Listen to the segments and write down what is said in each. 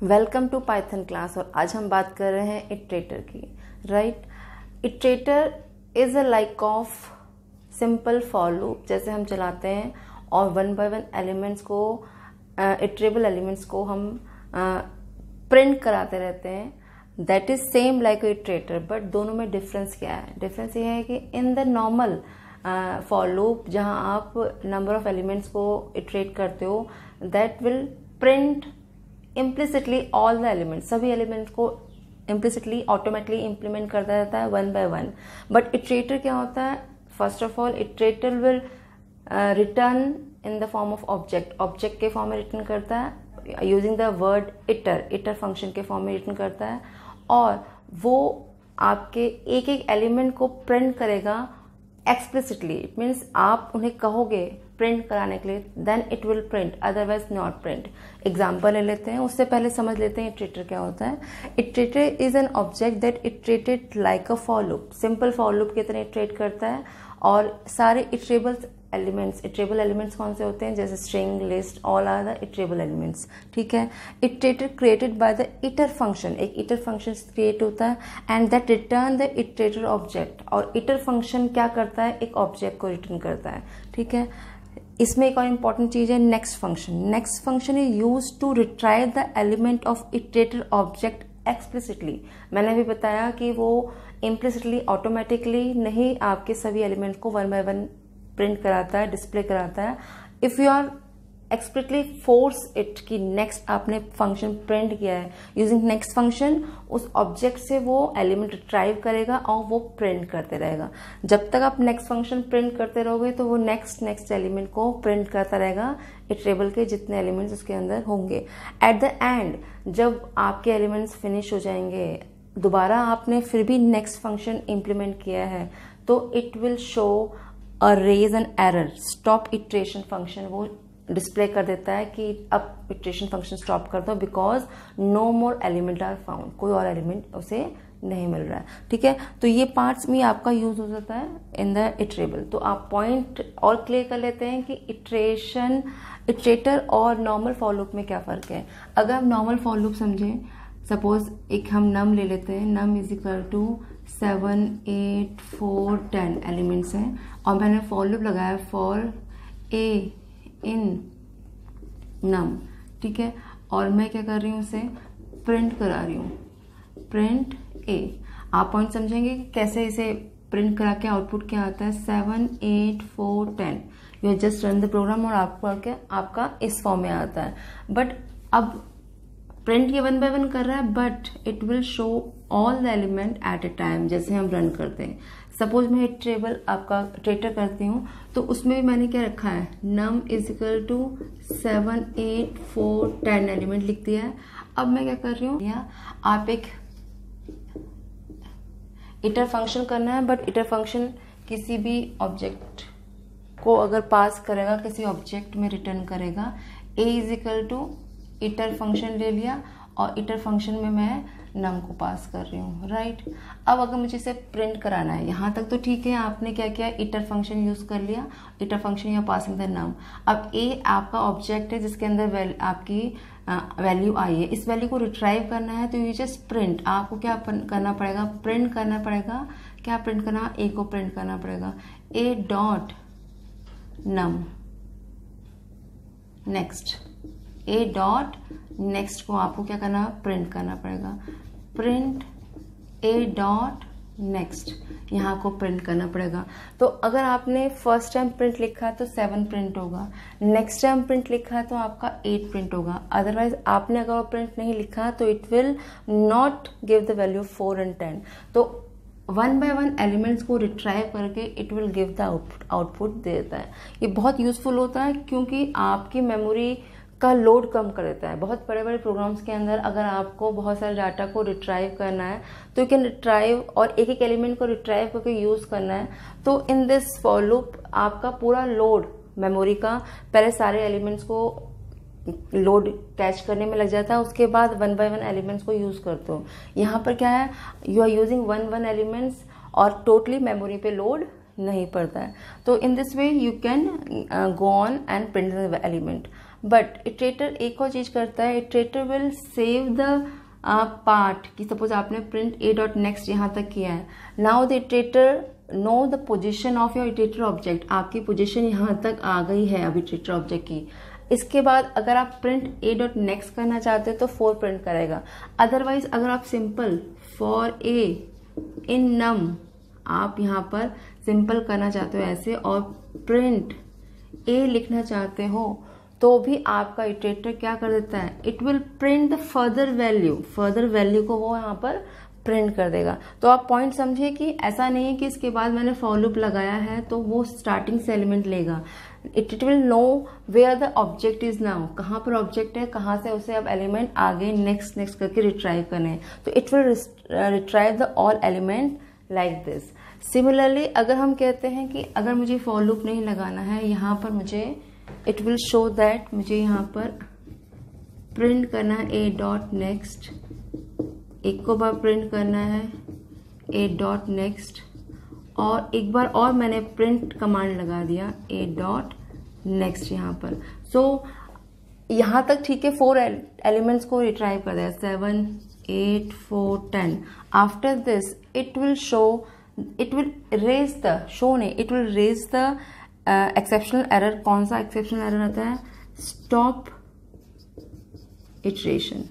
Welcome to Python class. और आज हम बात कर रहे हैं इटरेटर की। Right, iterator is a like of simple for loop. जैसे हम चलाते हैं और वन बाय वन एलिमेंट्स को, इटरेबल एलिमेंट्स को हम प्रिंट कराते रहते हैं। That is same like iterator, but दोनों में डिफरेंस क्या है? डिफरेंस ये है कि in the normal for loop जहां आप नंबर ऑफ एलिमेंट्स को इटरेट करते हो, that will print implicitly all the elements, सभी एलिमेंट्स को इम्प्लिसिटली ऑटोमेटिकली इम्प्लीमेंट करता रहता है one by one. But iterator क्या होता है? First of all iterator will return in the form of object, object के फॉर्म में रिटर्न करता है using the word hitter function के फॉर्म में रिटर्न करता है, और वो आपके एक एक एलिमेंट को प्रिंट करेगा एक्सप्लिसिटली। इट मीन्स आप उन्हें कहोगे प्रिंट कराने के लिए, then it will print, otherwise not print. Example ले लेते हैं, उससे पहले समझ लेते हैं इटरेटर क्या होता है। Iterator is an object that iterated like a for loop, simple for loop की तरह इटरेट करता है। और सारे इटरेबल एलिमेंट्स कौन से होते हैं? जैसे string, list, all are the iterable elements. ठीक है। Iterator created by the iter function, एक इटर फंक्शन क्रिएट होता है and that return the iterator object. और इटर फंक्शन क्या करता है? एक ऑब्जेक्ट को रिटर्न करता है। ठीक है। इसमें एक और इम्पॉर्टेंट चीज है next function. Next function is use to retrieve the element of iterator object explicitly. मैंने अभी बताया कि वो इम्प्लिसिटली ऑटोमेटिकली नहीं आपके सभी एलिमेंट को वन बाय वन प्रिंट कराता है, डिस्प्ले कराता है। If you are explicitly force it कि नेक्स्ट आपने फंक्शन प्रिंट किया है, यूजिंग नेक्स्ट फंक्शन उस ऑब्जेक्ट से वो एलिमेंट रिट्राइव करेगा और वो प्रिंट करते रहेगा। जब तक आप नेक्स्ट फंक्शन प्रिंट करते रहोगे तो वो नेक्स्ट एलिमेंट को प्रिंट करता रहेगा, इटरेबल के जितने एलिमेंट्स उसके अंदर होंगे। एट द एंड जब आपके एलिमेंट्स फिनिश हो जाएंगे, दोबारा आपने फिर भी नेक्स्ट फंक्शन इम्प्लीमेंट किया है, तो it will show a raise an error, stop iteration function वो डिस्प्ले कर देता है कि अब इटरेशन फंक्शन स्टॉप कर दो, because no more element are found, कोई और एलिमेंट उसे नहीं मिल रहा है। ठीक है। तो ये पार्ट्स में आपका यूज हो जाता है इन द इटरेबल। तो आप पॉइंट और क्लियर कर लेते हैं कि इटरेटर और नॉर्मल फॉर लूप में क्या फर्क है। अगर हम नॉर्मल फॉर लूप समझें, सपोज एक हम नम ले लेते हैं, num is equal to 7, 8, 4, 10 elements हैं, और मैंने फॉर लूप लगाया फॉर ए इन नम। ठीक है। और मैं क्या कर रही हूँ, उसे प्रिंट करा रही हूँ, प्रिंट ए। आप पॉइंट समझेंगे कि कैसे इसे प्रिंट करा के आउटपुट क्या आता है, 7, 8, 4, 10। You just run the program और आपका इस फॉर्म में आता है। बट अब प्रिंट ये वन बाय वन कर रहा है, but it will show all the element at a time. जैसे हम रन करते हैं, सपोज मैं इटरेबल आपका इटरेटर करती हूँ, तो उसमें भी मैंने क्या रखा है, num is equal to 7, 8, 4, 10 element लिख दिया है। अब मैं क्या कर रही हूँ, आप एक इटर फंक्शन करना है, बट इटर फंक्शन किसी भी ऑब्जेक्ट को अगर पास करेगा, किसी ऑब्जेक्ट में रिटर्न करेगा। A is equal to iter function ले लिया और इटर फंक्शन में मैं नम को पास कर रही हूँ। राइट। अब अगर मुझे इसे प्रिंट कराना है, यहाँ तक तो ठीक है, आपने क्या किया, इटर फंक्शन यूज कर लिया, इटर फंक्शन या पासिंग द नम। अब ए आपका ऑब्जेक्ट है जिसके अंदर आपकी वैल्यू आई है, इस वैल्यू को रिट्राइव करना है, तो यू जस्ट प्रिंट। आपको क्या करना पड़ेगा, प्रिंट करना पड़ेगा। क्या प्रिंट करना? ए को प्रिंट करना पड़ेगा, a dot num next, a dot next को आपको क्या करना, प्रिंट करना पड़ेगा, प्रिंट ए डॉट नेक्स्ट, यहाँ को प्रिंट करना पड़ेगा। तो अगर आपने फर्स्ट टाइम प्रिंट लिखा है तो 7 प्रिंट होगा, नेक्स्ट टाइम प्रिंट लिखा है तो आपका 8 प्रिंट होगा। अदरवाइज आपने अगर प्रिंट नहीं लिखा तो it will not give the value 4 and 10। तो वन बाय वन एलिमेंट्स को रिट्राइव करके it will give the output देता है। ये बहुत यूजफुल होता है क्योंकि आपकी मेमोरी का लोड कम कर देता है। बहुत बड़े बड़े प्रोग्राम्स के अंदर अगर आपको बहुत सारे डाटा को रिट्राइव करना है, तो यू कैन रिट्राइव और एक एक एलिमेंट को रिट्राइव करके यूज करना है, तो इन दिस फॉर लूप आपका पूरा लोड मेमोरी का पहले सारे एलिमेंट्स को लोड कैच करने में लग जाता है, उसके बाद वन बाय वन एलिमेंट्स को यूज करते हो। यहाँ पर क्या है, you are using one elements और टोटली मेमोरी पे लोड नहीं पड़ता है। तो in this way you can go on and print the element. But iterator एक और चीज करता है, iterator will save the part कि सपोज आपने प्रिंट ए डॉट नेक्स्ट यहाँ तक किया है, now the iterator know the position of your iterator object, आपकी पोजिशन यहाँ तक आ गई है अब इटरेटर ऑब्जेक्ट की। इसके बाद अगर आप प्रिंट ए डॉट नेक्स्ट करना चाहते हो तो 4 प्रिंट करेगा। अदरवाइज अगर आप सिंपल फॉर ए इन नम आप यहाँ पर सिंपल करना चाहते हो ऐसे और प्रिंट ए लिखना चाहते हो तो भी आपका इटरेटर क्या कर देता है, it will print the further value को वो यहाँ पर प्रिंट कर देगा। तो आप पॉइंट समझिए कि ऐसा नहीं है कि इसके बाद मैंने फॉर लूप लगाया है तो वो स्टार्टिंग से एलिमेंट लेगा। It will know where the object is now, कहाँ पर ऑब्जेक्ट है, कहाँ से उसे अब एलिमेंट आगे नेक्स्ट करके रिट्राइव करने हैं। तो it will retrieve the all element like this. Similarly अगर हम कहते हैं कि अगर मुझे फॉर लूप नहीं लगाना है, यहाँ पर मुझे इट विल शो दैट मुझे यहाँ पर प्रिंट करना है ए डॉट नेक्स्ट, एक को बार प्रिंट करना है ए डॉट नेक्स्ट और एक बार और मैंने प्रिंट कमांड लगा दिया ए डॉट नेक्स्ट यहाँ पर। सो यहाँ तक ठीक है, 4 एलिमेंट्स को रिट्राइव कर दिया 7 8 4 10। After this it will show, it will raise the show ने it will raise the exceptional error. कौन सा एक्सेप्शनल एरर आता है, स्टॉप इटरेशन,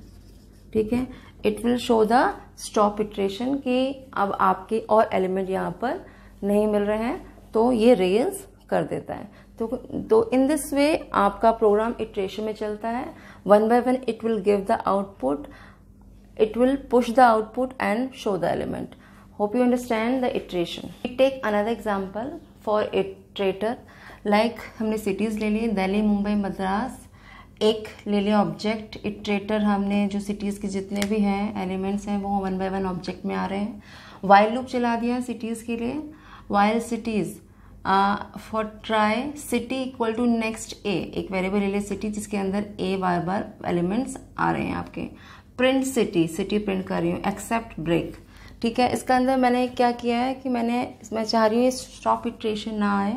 ठीक है। It will show the stop iteration कि अब आपके और एलिमेंट यहाँ पर नहीं मिल रहे हैं तो ये रेज कर देता है। तो इन दिस वे आपका प्रोग्राम इटरेशन में चलता है। 1 by 1 it will give the output, it will push the output and show the element. Hope you understand the iteration. We take another example for iterator. Like हमने cities ले लिए, दिल्ली, मुंबई, मद्रास। एक ले लिया ऑब्जेक्ट इटरेटर, हमने जो सिटीज़ के जितने भी हैं एलिमेंट्स हैं वो 1 by 1 ऑब्जेक्ट में आ रहे हैं। वाइल लूप चला दिया सिटीज़ के लिए, while cities for try city equal to next A, एक वेरिएबल ले लिया सिटी जिसके अंदर ए बार एलिमेंट्स आ रहे हैं आपके। प्रिंट सिटी प्रिंट कर रही हूँ, एक्सेप्ट ब्रेक, ठीक है। इसका अंदर मैंने क्या किया है कि मैं चाह रही हूँ स्टॉप इटरेशन ना आए,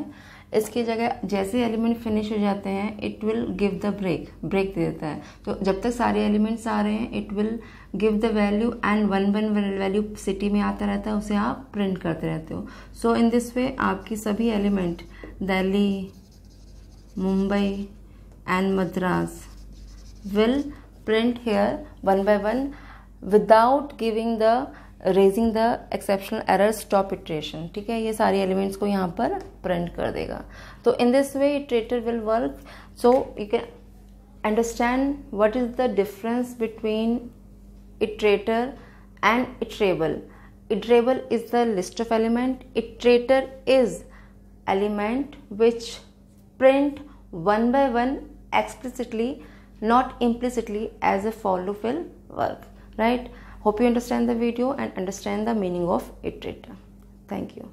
इसकी जगह जैसे एलिमेंट फिनिश हो जाते हैं it will give the break दे देता है। तो जब तक सारे एलिमेंट्स आ रहे हैं it will give the value and 1 by 1 value city में आता रहता है, उसे आप प्रिंट करते रहते हो। सो इन दिस वे आपकी सभी element Delhi, Mumbai and Madras will print here 1 by 1 without giving the raising the exceptional error stop iteration, ठीक है। ये सारी एलिमेंट्स को यहाँ पर प्रिंट कर देगा। तो in this way iterator will work. So you can understand what is the difference between iterator and iterable. Iterable is the list of element. Iterator is element which print 1 by 1 explicitly, not implicitly as a for loop will work, right? Hope you understand the video and understand the meaning of iterator. Thank you.